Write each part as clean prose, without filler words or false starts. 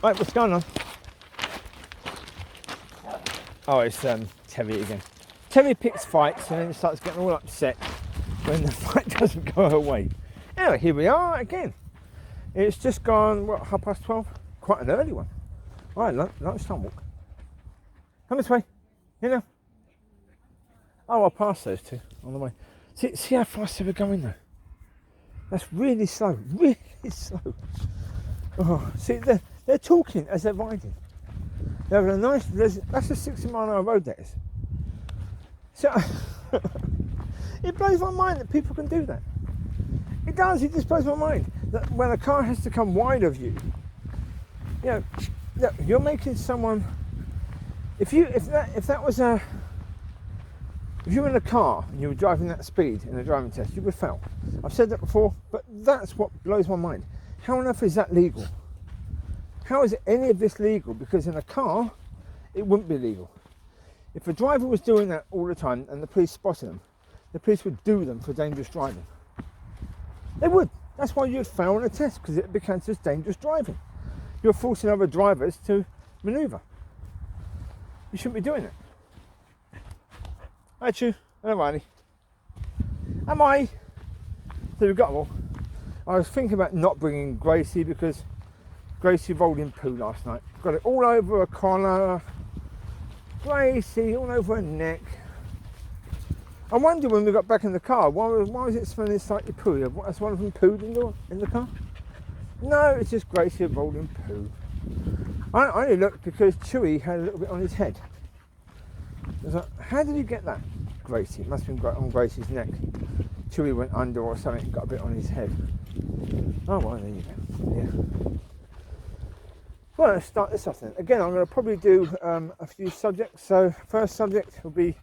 Right, what's going on? Oh, it's Teri again. Teri picks fights and then starts getting all upset when the fight doesn't go her way. Anyway, here we are again. It's just gone, what, 12:30? Quite an early one. All right, lunchtime walk. Come this way. You know. Oh, I'll pass those two on the way. See how fast they were going though? That's really slow, really slow. Oh, see, they're talking as they're riding. They're having a nice, that's a 60-mile-an-hour road, that is. So, it blows my mind that people can do that. It does, it just blows my mind. That when a car has to come wide of you, you know, you're making someone, if you were in a car and you were driving that speed in a driving test, you would fail. I've said that before, but that's what blows my mind. How on earth is that legal? How is any of this legal? Because in a car, it wouldn't be legal. If a driver was doing that all the time and the police spotted them, the police would do them for dangerous driving. They would. That's why you'd fail on a test, because it becomes just dangerous driving. You're forcing other drivers to manoeuvre. You shouldn't be doing it. Hi, Chewie. Hello, Riley. Am I? So we've got them all. I was thinking about not bringing Gracie because Gracie rolled in poo last night. Got it all over her collar. Gracie, all over her neck. I wondered when we got back in the car, why was it smelling slightly poo? Has one of them pooed in the car? No, it's just Gracie rolled in poo. I only looked because Chewie had a little bit on his head. I was like, how did you get that, Gracie? It must have been on Gracie's neck. Chewie went under or something and got a bit on his head. Oh, well, there you go. Yeah. Well, let's start this off then. Again, I'm going to probably do a few subjects. So, first subject will be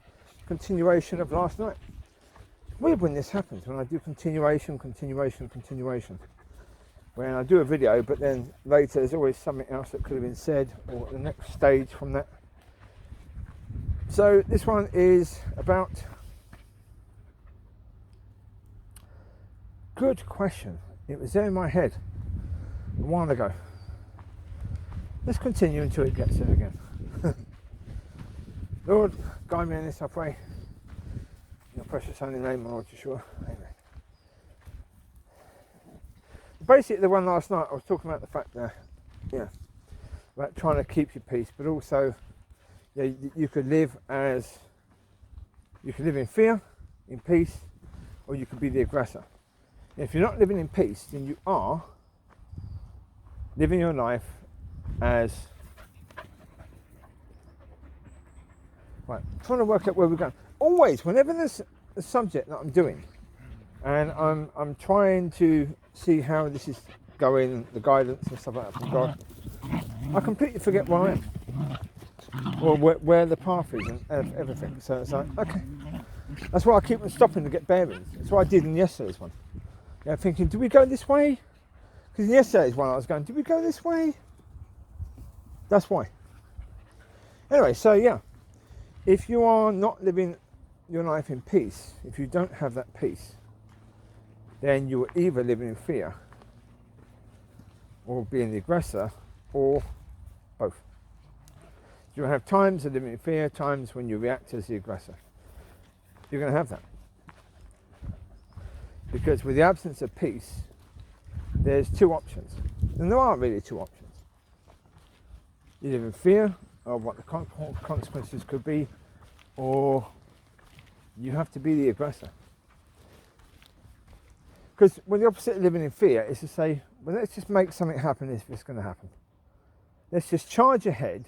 continuation of last night. Weird when this happens, when I do continuation. When I do a video, but then later there's always something else that could have been said, or the next stage from that. So this one is about, good question. It was there in my head a while ago. Let's continue until it gets there again. Lord, guide me in this, I pray. In your precious holy name, my Lord Yeshua. Amen. Basically, the one last night, I was talking about the fact that, about trying to keep your peace, but also, you could live in fear, in peace, or you could be the aggressor. If you're not living in peace, then you are living your life as, right, trying to work out where we're going. Always, whenever there's a subject that I'm doing, and I'm trying to see how this is going, the guidance and stuff like that from God, I completely forget where I am, or where the path is and everything. So it's like, okay, that's why I keep on stopping to get bearings. That's what I did in yesterday's one. Thinking, do we go this way? Because in yesterday's one I was going, do we go this way? That's why. Anyway, so yeah, if you are not living your life in peace, if you don't have that peace, then you are either living in fear, or being the aggressor, or both. You'll have times of living in fear, times when you react as the aggressor. You're going to have that. Because with the absence of peace, there's two options. And there are really two options. You live in fear of what the consequences could be, or you have to be the aggressor. Because the opposite of living in fear is to say, well, let's just make something happen if it's going to happen. Let's just charge ahead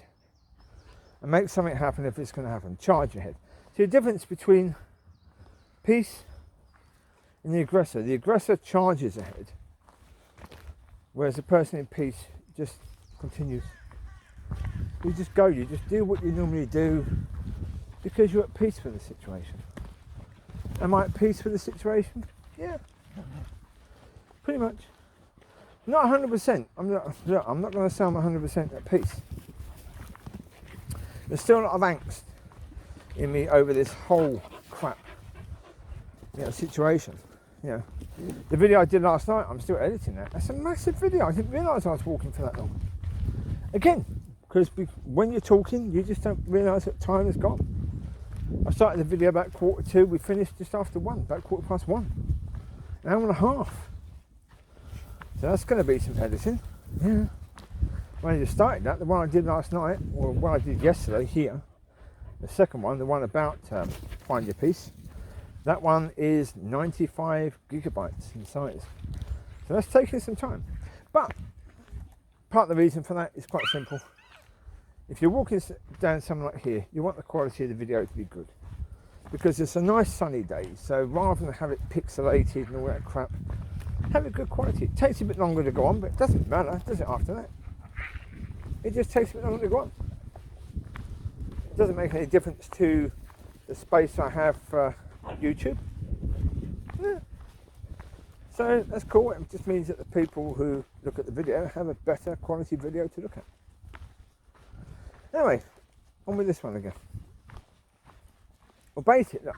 and make something happen if it's going to happen. Charge ahead. See the difference between peace and the aggressor charges ahead, whereas the person in peace just continues. You just go, you just do what you normally do because you're at peace with the situation. Am I at peace with the situation? Yeah, pretty much. Not 100%. I'm not going to say I'm 100% at peace. There's still a lot of angst in me over this whole crap situation. The video I did last night, I'm still editing that. That's a massive video. I didn't realise I was walking for that long. Again, because when you're talking, you just don't realise that time has gone. I started the video about 1:45. We finished just after 1, about 1:15. An hour and a half. So that's going to be some editing. Yeah. When I just started that, the one I did last night, or what I did yesterday here, the second one, the one about Find Your Peace, that one is 95 gigabytes in size. So that's taking some time. But part of the reason for that is quite simple. If you're walking down somewhere like here, you want the quality of the video to be good. Because it's a nice sunny day, so rather than have it pixelated and all that crap, have it good quality. It takes a bit longer to go on, but it doesn't matter, does it, after that? It just takes a bit longer to go on. It doesn't make any difference to the space I have for YouTube. Yeah. So that's cool. It just means that the people who look at the video have a better quality video to look at. Anyway, on with this one again. Well, basically,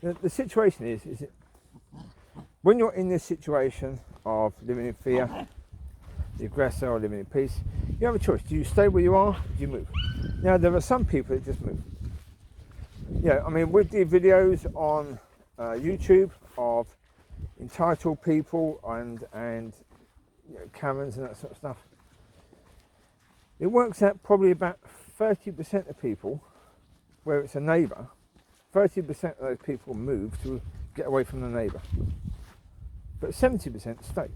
look, the situation is that when you're in this situation of living in fear, the aggressor, or living in peace, you have a choice. Do you stay where you are, or do you move? Now, there are some people that just move. Yeah, I mean, with the videos on YouTube of entitled people and you know, Karens and that sort of stuff, it works out probably about 30% of people, where it's a neighbour, 30% of those people move to get away from the neighbour, but 70% stay.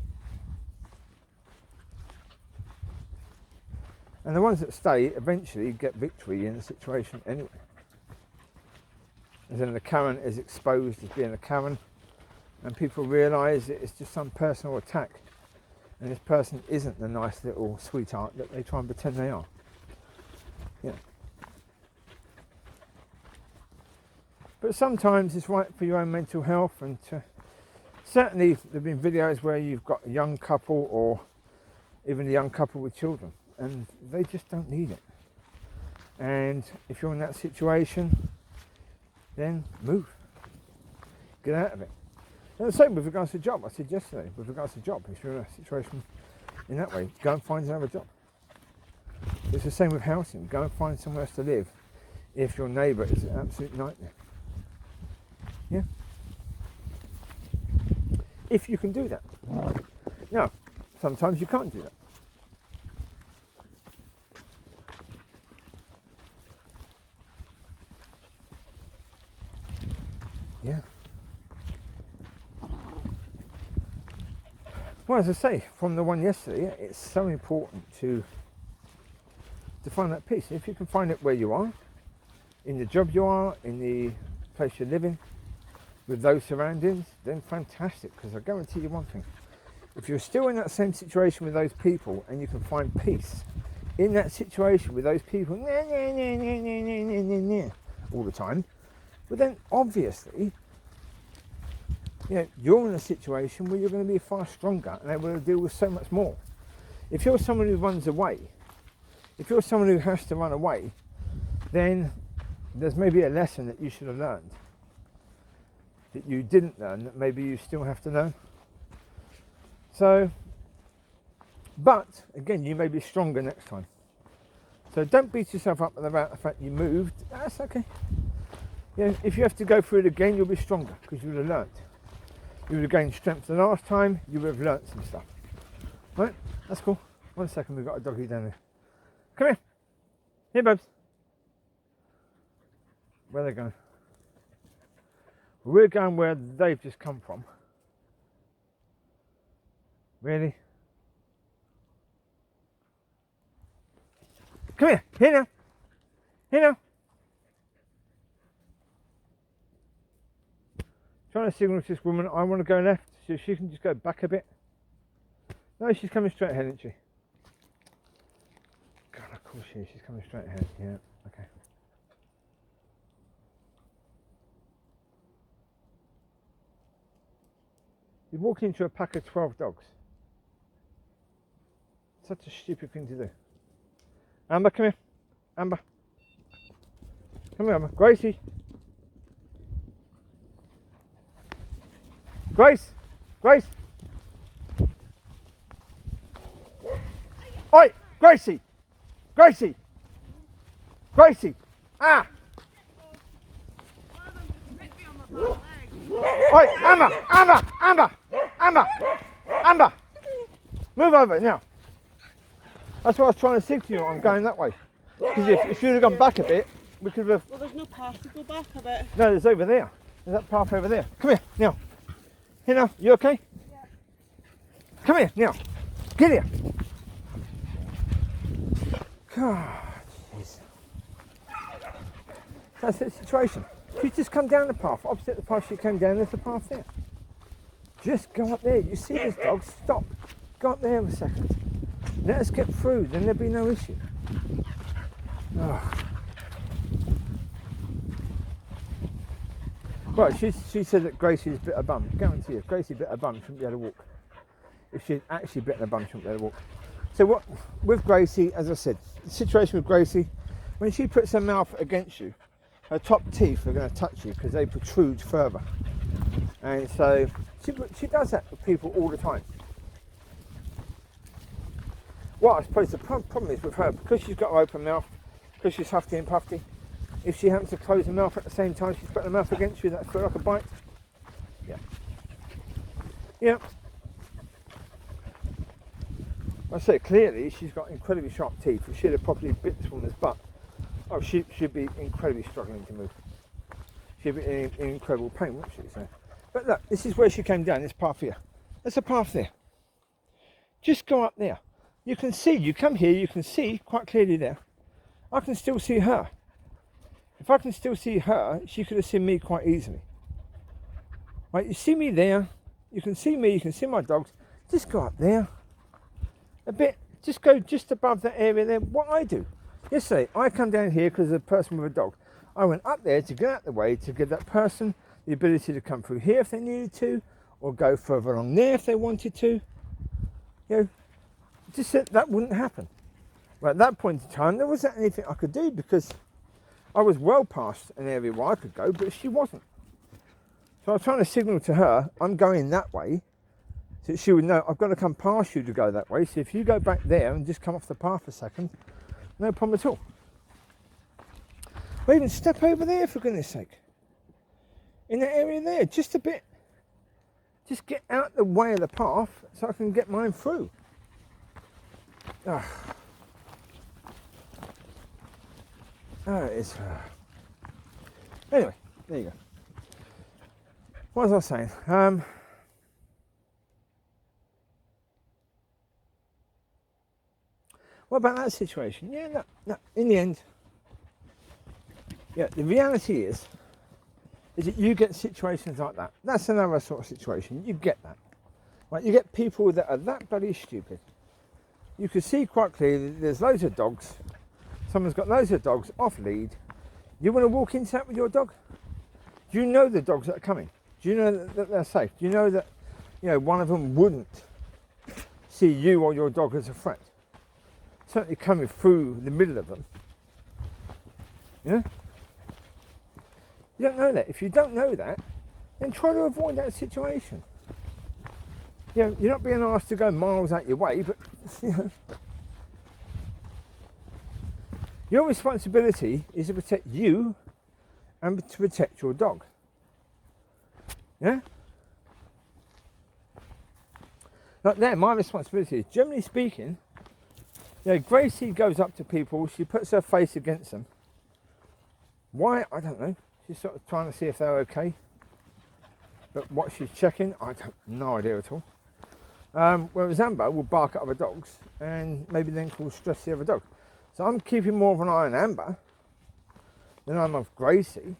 And the ones that stay eventually get victory in the situation anyway. As in, the Karen is exposed as being a Karen, and people realise that it's just some personal attack, and this person isn't the nice little sweetheart that they try and pretend they are. Yeah. But sometimes it's right for your own mental health, and certainly there have been videos where you've got a young couple, or even a young couple with children, and they just don't need it. And if you're in that situation, then move. Get out of it. And the same with regards to job. I said yesterday, with regards to job, if you're in a situation in that way, go and find another job. It's the same with housing. Go and find somewhere else to live if your neighbour is an absolute nightmare. Yeah? If you can do that. Now, sometimes you can't do that. Yeah. Well, as I say, from the one yesterday, it's so important to find that peace. If you can find it where you are, in the job you are, in the place you're living, with those surroundings, then fantastic, because I guarantee you one thing. If you're still in that same situation with those people and you can find peace in that situation with those people all the time, but then obviously, you know, you're in a situation where you're going to be far stronger and able to deal with so much more. If you're someone who runs away, if you're someone who has to run away, then there's maybe a lesson that you should have learned, that you didn't learn, that maybe you still have to learn. So, but again, you may be stronger next time. So don't beat yourself up about the fact you moved. That's okay. You know, if you have to go through it again, you'll be stronger because you would have learnt. You would have gained strength the last time. You would have learnt some stuff. Right? That's cool. 1 second, we've got a doggy down there. Come here. Here, Bubs. Where are they going? We're going where they've just come from. Really? Come here. Here now. Here now. Trying to signal to this woman, I want to go left, so she can just go back a bit. No, she's coming straight ahead, isn't she? God, of course she is. She's coming straight ahead. Yeah, okay. You're walking into a pack of 12 dogs. Such a stupid thing to do. Amber, come here. Amber. Come here, Amber. Gracie. Grace. Grace. Oi. Gracie! Gracie! Gracie! Ah! Oi, Amber! Amber! Amber! Amber! Amber! Move over now. That's what I was trying to signal to you. I'm going that way. Because if you'd have gone back a bit, we could have... Well, there's no path to go back a bit. No, there's over there. There's that path over there. Come here, now. Here now, you okay? Yeah. Come here, now. Get here. God, jeez. That's the situation. You just come down the path. Opposite the path she came down, there's a path there. Just go up there. You see this dog? Stop. Go up there a second. Let us get through, then there'll be no issue. Oh. Right, she said that Gracie's bit her bum. Guarantee you, if Gracie bit her bum, she shouldn't be able to walk. If she'd actually bitten her bum, she shouldn't be able to walk. So what, with Gracie, as I said, the situation with Gracie, when she puts her mouth against you, her top teeth are going to touch you because they protrude further. And so she does that with people all the time. Well, I suppose the problem is with her, because she's got her open mouth, because she's huffy and puffy, if she happens to close her mouth at the same time she's putting her mouth against you, that's like a bite. Yeah. Yeah. I say clearly she's got incredibly sharp teeth. If she'd have properly bit this woman's butt, oh, she'd be incredibly struggling to move. She'd be in incredible pain, wouldn't she? So. But look, this is where she came down, this path here. There's a path there. Just go up there. You can see, you come here, you can see quite clearly there. I can still see her. If I can still see her, she could have seen me quite easily. Right, you see me there, you can see me, you can see my dogs. Just go up there. A bit, just go just above that area there. What I do. Yesterday, I come down here because there's a person with a dog. I went up there to get out the way to give that person the ability to come through here if they needed to, or go further along there if they wanted to. You know, just said that wouldn't happen. Well, at that point in time, there wasn't anything I could do because I was well past an area where I could go, but she wasn't. So I was trying to signal to her, I'm going that way, so that she would know I've got to come past you to go that way. So if you go back there and just come off the path a second, no problem at all. Or even step over there, for goodness sake. In that area there, just a bit. Just get out the way of the path so I can get mine through. Oh, it is. Anyway, there you go. What was I saying? What about that situation? Yeah, no. In the end, yeah, the reality is that you get situations like that. That's another sort of situation. You get that. Right? You get people that are that bloody stupid. You can see quite clearly that there's loads of dogs. Someone's got loads of dogs off lead. You want to walk into that with your dog? Do you know the dogs that are coming? Do you know that they're safe? Do you know that, you know, one of them wouldn't see you or your dog as a threat? Certainly coming through the middle of them. Yeah? You don't know that. If you don't know that, then try to avoid that situation. You know, you're not being asked to go miles out your way, but you know, your responsibility is to protect you and to protect your dog. Yeah? Like there, my responsibility is, generally speaking, you know, Gracie goes up to people, she puts her face against them. Why? I don't know. She's sort of trying to see if they're okay. But what she's checking, I have no idea at all. Whereas Amber will bark at other dogs and maybe then cause stress to the other dog. So I'm keeping more of an eye on Amber than I'm of Gracie.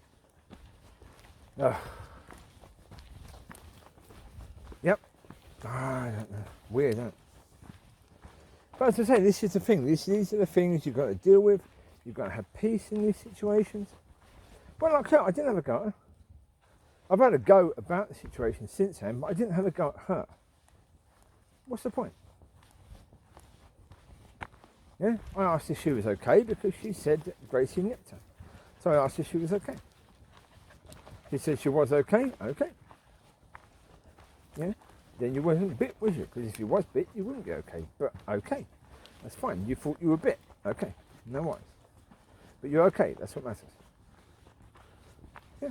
Ugh. Yep. I don't know. Weird, isn't it? But as I say, this is the thing. These are the things you've got to deal with. You've got to have peace in these situations. Well, like her, I didn't have a go at her. I've had a go about the situation since then, but I didn't have a go at her. What's the point? Yeah, I asked if she was okay because she said that Gracie nipped her. So I asked if she was okay. She said she was okay. Okay. Yeah. Then you wasn't bit, was you? Because if you was bit, you wouldn't be okay. But okay. That's fine. You thought you were bit. Okay, no worries. But you're okay. That's what matters. Yeah.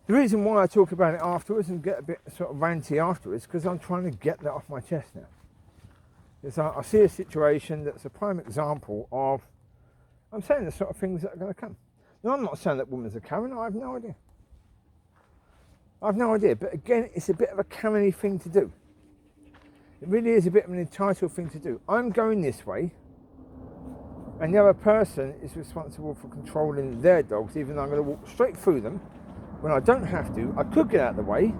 The reason why I talk about it afterwards and get a bit sort of ranty afterwards, because I'm trying to get that off my chest now. Because I see a situation that's a prime example of, I'm saying the sort of things that are going to come. Now, I'm not saying that women's a Karen. I have no idea. I have no idea. But again, it's a bit of a Karen-y thing to do. It really is a bit of an entitled thing to do. I'm going this way, and the other person is responsible for controlling their dogs, even though I'm going to walk straight through them when I don't have to. I could get out of the way,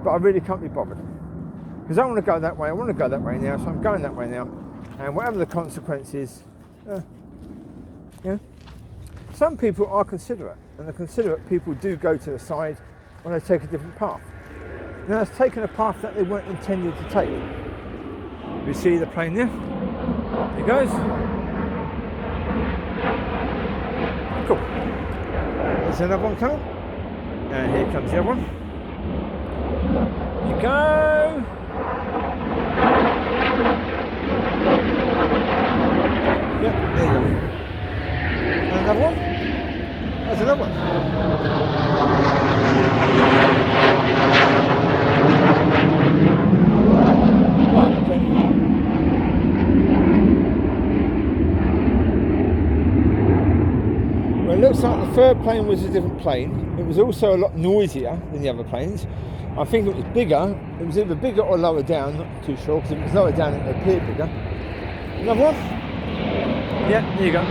but I really can't be bothered. Because I want to go that way, I want to go that way now, so I'm going that way now. And whatever the consequences, yeah. Some people are considerate, and the considerate people do go to the side when they take a different path. Now, it's taken a path that they weren't intended to take. You see the plane there? There it goes. Cool. There's another one coming. And here comes the other one. There you go. Yep, there you go. And another one. There's another one. Right, okay. Well, it looks like the third plane was a different plane. It was also a lot noisier than the other planes. I think it was bigger. It was either bigger or lower down, not too sure, because if it was lower down it appeared bigger. Another one? Yeah, there you go.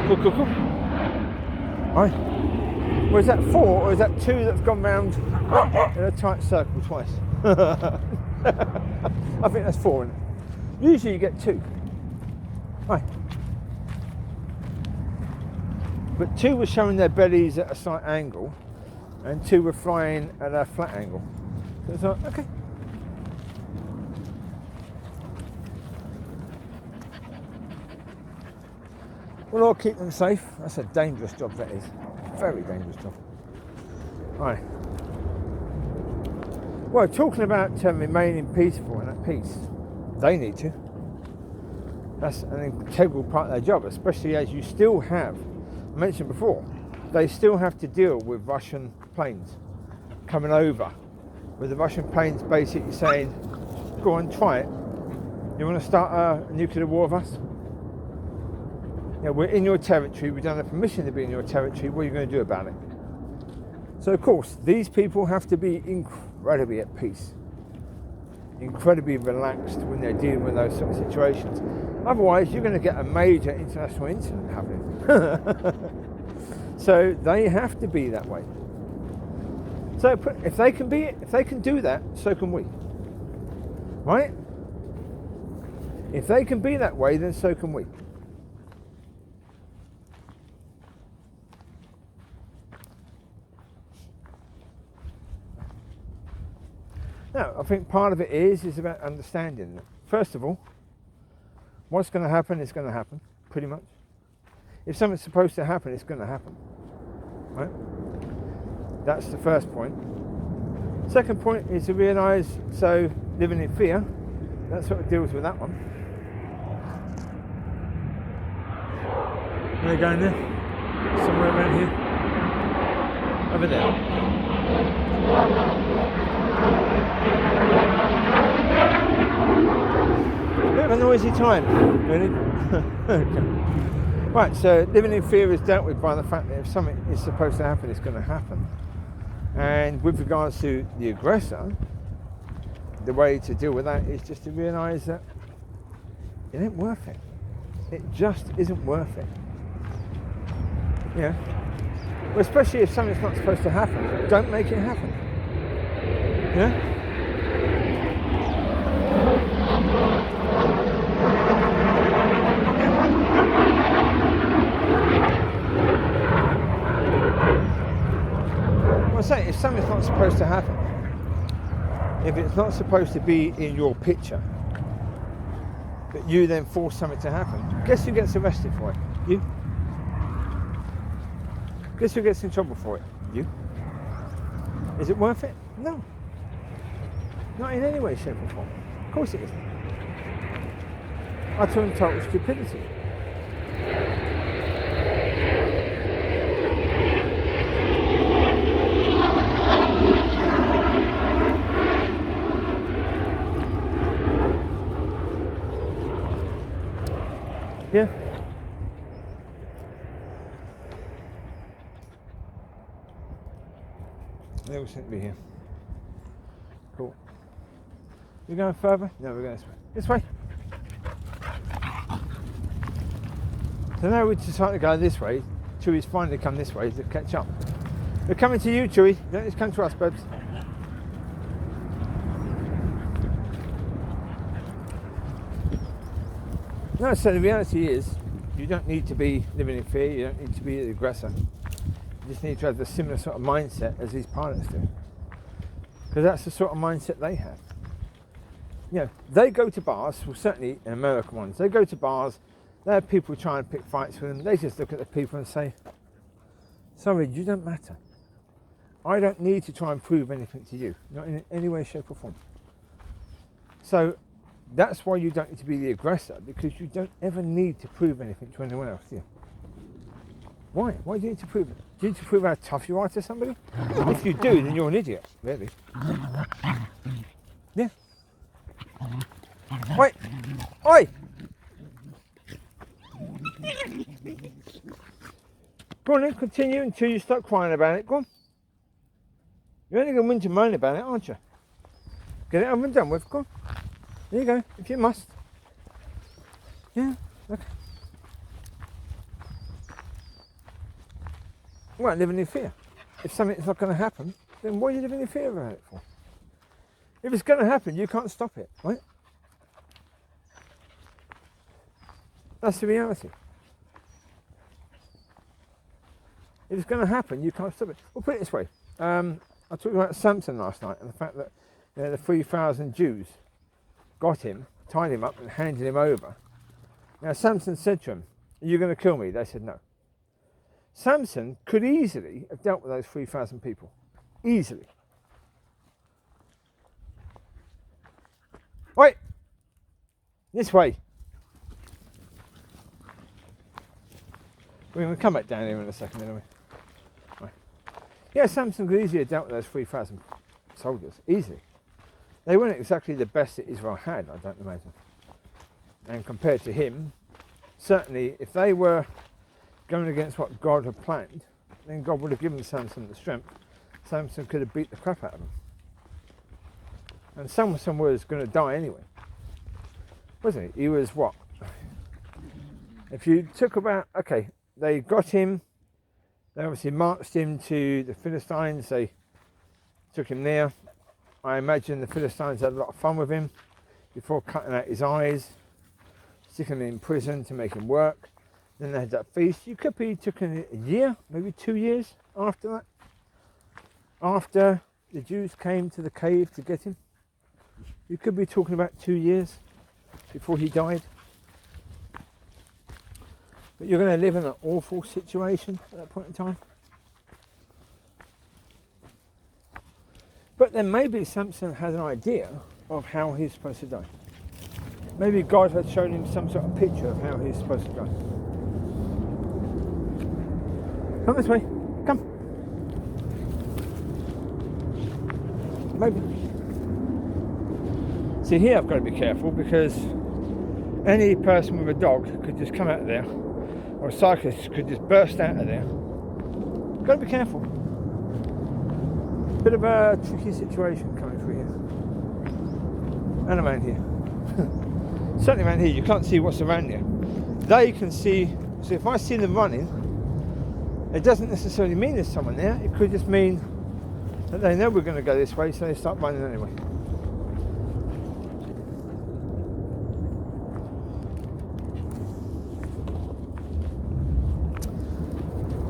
Cool. Right. Well, is that 4 or is that 2 that's gone round in a tight circle twice? I think that's 4, isn't it? Usually you get 2. Right. But 2 were showing their bellies at a slight angle and 2 were flying at a flat angle. So it's like, okay. Well, I'll keep them safe. That's a dangerous job, that is. Very dangerous job. Right. Well, talking about remaining peaceful and at peace, they need to. That's an integral part of their job, especially as you still have, I mentioned before, they still have to deal with Russian planes coming over, with the Russian planes basically saying, go on, try it. You want to start a nuclear war with us? You know, we're in your territory, we don't have permission to be in your territory, what are you going to do about it? So of course, these people have to be incredibly at peace, incredibly relaxed when they're dealing with those sort of situations. Otherwise, you're going to get a major international incident happening. So they have to be that way. So if they can do that, so can we. Right? If they can be that way, then so can we. Now, I think part of it is about understanding that. First of all, what's going to happen is going to happen, pretty much. If something's supposed to happen, it's going to happen. Right? That's the first point. Second point is to realise, so living in fear, that sort of deals with that one. Where are you going there? Somewhere around here? Over there. Bit of a noisy time, really. Okay. Right, so living in fear is dealt with by the fact that if something is supposed to happen, it's going to happen. And with regards to the aggressor, the way to deal with that is just to realise that it ain't worth it. It just isn't worth it. Yeah. Well, especially if something's not supposed to happen, don't make it happen. Yeah? Well, I say, if something's not supposed to happen, if it's not supposed to be in your picture, but you then force something to happen, guess who gets arrested for it? You. Guess who gets in trouble for it? you. Is it worth it? No. Not in any way, shape or form. Of course it isn't. Utter and total stupidity. Yeah. They all seem to be here. Cool. You going further? No, we're going this way. This way. So now we decided to go this way. Chewie's finally come this way to catch up. We're coming to you, Chewie. Don't just come to us, Bubs. No, so the reality is, you don't need to be living in fear. You don't need to be the aggressor. You just need to have the similar sort of mindset as these pilots do. Because that's the sort of mindset they have. You know, they go to bars, well certainly in American ones, they go to bars, they have people trying to pick fights with them, they just look at the people and say, sorry, you don't matter. I don't need to try and prove anything to you, not in any way, shape or form. So that's why you don't need to be the aggressor, because you don't ever need to prove anything to anyone else, do you? Why? Why do you need to prove it? Do you need to prove how tough you are to somebody? If you do, then you're an idiot, really. Yeah. Wait! Oi! Go on then, continue until you start crying about it. Go on. You're only going to win to moan about it, aren't you? Get it over and done with. Go on. There you go, if you must. Yeah, okay. Well, living in fear. If something's not going to happen, then what are you living in fear about it for? If it's going to happen, you can't stop it, right? That's the reality. If it's going to happen, you can't stop it. Well, put it this way. I talked about Samson last night and the fact that the 3,000 Jews got him, tied him up and handed him over. Now, Samson said to him, are you going to kill me? They said no. Samson could easily have dealt with those 3,000 people. Easily. Wait! This way. We're going to come back down here in a second, anyway. Right. Yeah, Samson could easily have dealt with those 3,000 soldiers. Easily. They weren't exactly the best that Israel had, I don't imagine. And compared to him, certainly if they were going against what God had planned, then God would have given Samson the strength. Samson could have beat the crap out of him. And Samson was going to die anyway. Wasn't he? He was what? If you took about, okay, they got him, they obviously marched him to the Philistines, they took him there. I imagine the Philistines had a lot of fun with him before cutting out his eyes, sticking him in prison to make him work. Then they had that feast. You could be taking a year, maybe 2 years after that. After the Jews came to the cave to get him. You could be talking about 2 years before he died. But you're going to live in an awful situation at that point in time. But then maybe Samson has an idea of how he's supposed to die. Maybe God had shown him some sort of picture of how he's supposed to die. Come this way. Come. Maybe. See, here I've got to be careful because any person with a dog could just come out of there, or a cyclist could just burst out of there. Got to be careful. Bit of a tricky situation coming through here. And around here. Certainly around here, you can't see what's around there. They can see, so if I see them running, it doesn't necessarily mean there's someone there. It could just mean that they know we're going to go this way, so they start running anyway.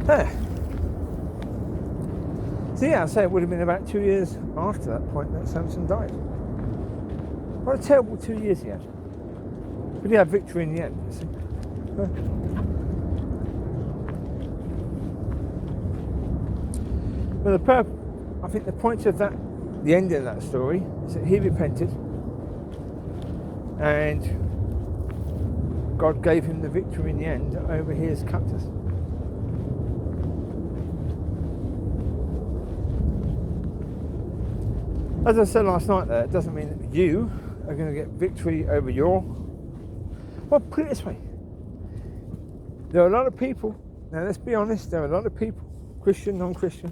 There. So yeah, I'd say it would have been about 2 years after that point that Samson died. What a terrible 2 years he had. But he had victory in the end, you see. But I think the point of that, the ending of that story, is that he repented and God gave him the victory in the end over his captors. As I said last night there, it doesn't mean that you are going to get victory over your... Well, put it this way. There are a lot of people, now let's be honest, there are a lot of people, Christian, non-Christian,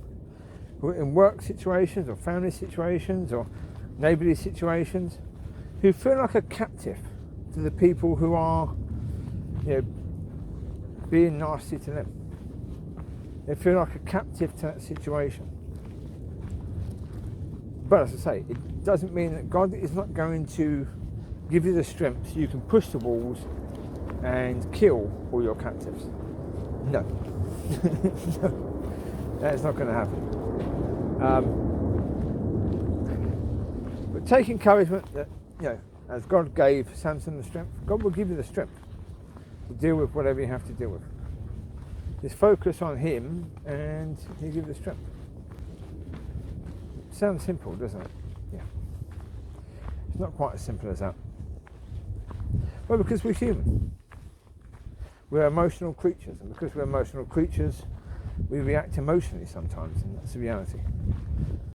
who are in work situations or family situations or neighbourly situations, who feel like a captive to the people who are, being nasty to them. They feel like a captive to that situation. But as I say, it doesn't mean that God is not going to give you the strength so you can push the walls and kill all your captives. No. No. That's not going to happen. But take encouragement that, as God gave Samson the strength, God will give you the strength to deal with whatever you have to deal with. Just focus on him and he'll give you the strength. Sounds simple, doesn't it? Yeah. It's not quite as simple as that. Well, because we're human. We're emotional creatures, and because we're emotional creatures, we react emotionally sometimes, and that's the reality.